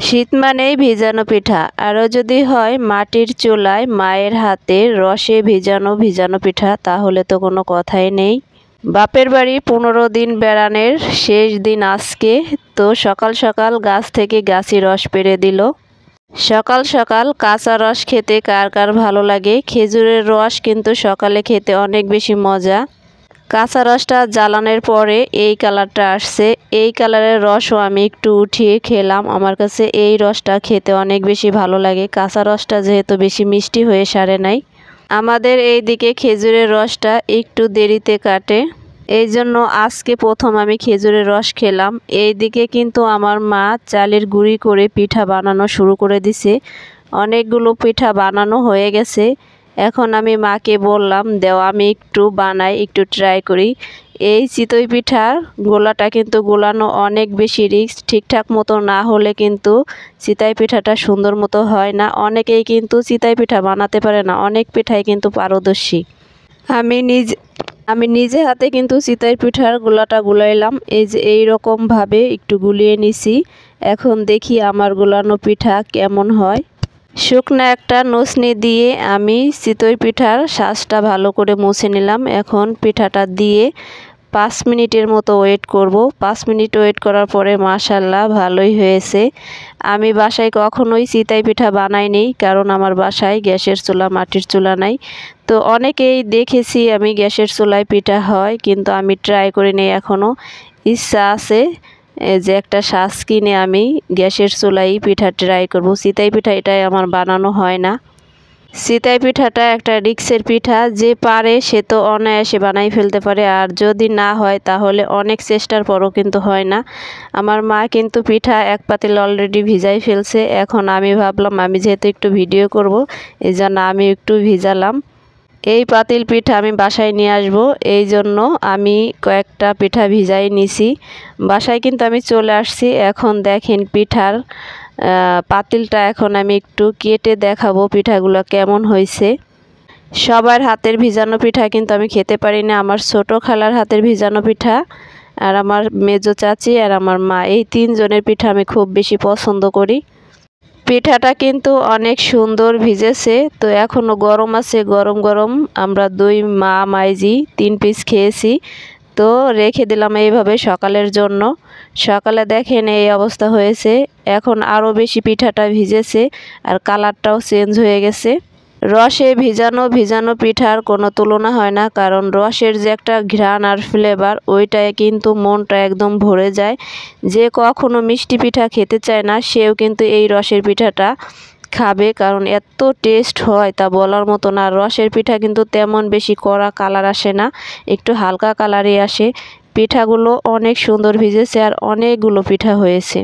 শীত মানেই ভিজানো পিঠা, আরও যদি হয় মাটির চুলায় মায়ের হাতের রসে ভিজানো পিঠা, তাহলে তো কোনো কথাই নেই। বাপের বাড়ি 15 দিন বেড়ানোর শেষ দিন আজকে। তো সকাল সকাল গাছ থেকে গাছি রস পেড়ে দিল। সকাল সকাল কাঁচা রস খেতে কার কার ভালো লাগে। খেজুরের রস কিন্তু সকালে খেতে অনেক বেশি মজা। কাঁচা রসটা জ্বালানোর পরে এই কালারটা আসছে। এই কালারের রসও আমি একটু উঠিয়ে খেলাম। আমার কাছে এই রসটা খেতে অনেক বেশি ভালো লাগে। কাঁচা রসটা যেহেতু বেশি মিষ্টি হয়ে সারে নাই। আমাদের এই দিকে খেজুরের রসটা একটু দেরিতে কাটে, এই জন্য আজকে প্রথম আমি খেজুরের রস খেলাম। এই দিকে কিন্তু আমার মা চালের গুঁড়ি করে পিঠা বানানো শুরু করে দিছে। অনেকগুলো পিঠা বানানো হয়ে গেছে। এখন আমি মাকে বললাম, দেও আমি একটু বানাই, একটু ট্রাই করি। এই চিতই পিঠার গোলাটা কিন্তু গোলানো অনেক বেশি রিস্ক। ঠিকঠাক মতো না হলে কিন্তু চিতই পিঠাটা সুন্দর মতো হয় না। অনেকেই কিন্তু চিতই পিঠা বানাতে পারে না, অনেক পিঠাই কিন্তু পারদর্শী। আমি নিজে হাতে কিন্তু চিতই পিঠার গোলাটা গুলাইলাম। এই যে এইরকমভাবে একটু গুলিয়ে নিছি। এখন দেখি আমার গোলানো পিঠা কেমন হয়। শুকনো একটা নসনি দিয়ে আমি চিতই পিঠার শাঁসটা ভালো করে মুছে নিলাম। এখন পিঠাটা দিয়ে 5 মিনিটের মতো ওয়েট করব। 5 মিনিট ওয়েট করার পরে মাশাআল্লাহ ভালোই হয়েছে। আমি বাসায় কখনোই চিতই পিঠা বানাইনি, কারণ আমার বাসায় গ্যাসের চুলা, মাটির চুলা নাই। তো অনেকেই দেখেছি আমি গ্যাসের চুলায় পিঠা হয়, কিন্তু আমি ট্রাই করিনি এখনও। ইচ্ছা আছে যে একটা শাঁস কিনে আমি গ্যাসের চুলায় পিঠা ট্রাই করব। চিতই পিঠা এটাই আমার বানানো হয় না। চিতই পিঠাটা একটা রিক্সের পিঠা, যে পারে সে তো অনায়াসে বানাই ফেলতে পারে, আর যদি না হয় তাহলে অনেক চেষ্টার পরও কিন্তু হয় না। আমার মা কিন্তু পিঠা এক পাতিল অলরেডি ভিজাই ফেলছে। এখন আমি ভাবলাম আমি যেহেতু একটু ভিডিও করব, এই জন্য আমি একটু ভিজালাম। এই পাতিল পিঠা আমি বাসায় নিয়ে আসব, এই জন্য আমি কয়েকটা পিঠা ভিজাই নিছি। বাসায় কিন্তু আমি চলে আসছি। এখন দেখেন পিঠার পাতিলটা এখন আমি একটু কেটে দেখাবো পিঠাগুলো কেমন হয়েছে। সবার হাতের ভিজানো পিঠা কিন্তু আমি খেতে পারি না। আমার ছোট খালার হাতের ভিজানো পিঠা, আর আমার মেজো চাচি আর আমার মা, এই 3 জনের পিঠা আমি খুব বেশি পছন্দ করি। পিঠাটা কিন্তু অনেক সুন্দর ভিজেছে। তো এখনও গরম আছে, গরম গরম আমরা 2 মা মাইজি 3 পিস খেয়েছি। তো রেখে দিলাম এইভাবে সকালের জন্য। সকালে দেখেন এই অবস্থা হয়েছে। এখন আরও বেশি পিঠাটা ভিজেছে আর কালারটাও চেঞ্জ হয়ে গেছে। রসে ভিজানো পিঠার কোনো তুলনা হয় না, কারণ রসের যে একটা ঘ্রাণ আর ফ্লেভার, ওইটায় কিন্তু মনটা একদম ভরে যায়। যে কখনো মিষ্টি পিঠা খেতে চায় না, সেও কিন্তু এই রসের পিঠাটা খাবে, কারণ এত টেস্ট হয় তা বলার মতো না। রসের পিঠা কিন্তু তেমন বেশি কড়া কালার আসে না, একটু হালকা কালারই আসে। পিঠাগুলো অনেক সুন্দর ভিজেছে আর অনেকগুলো পিঠা হয়েছে।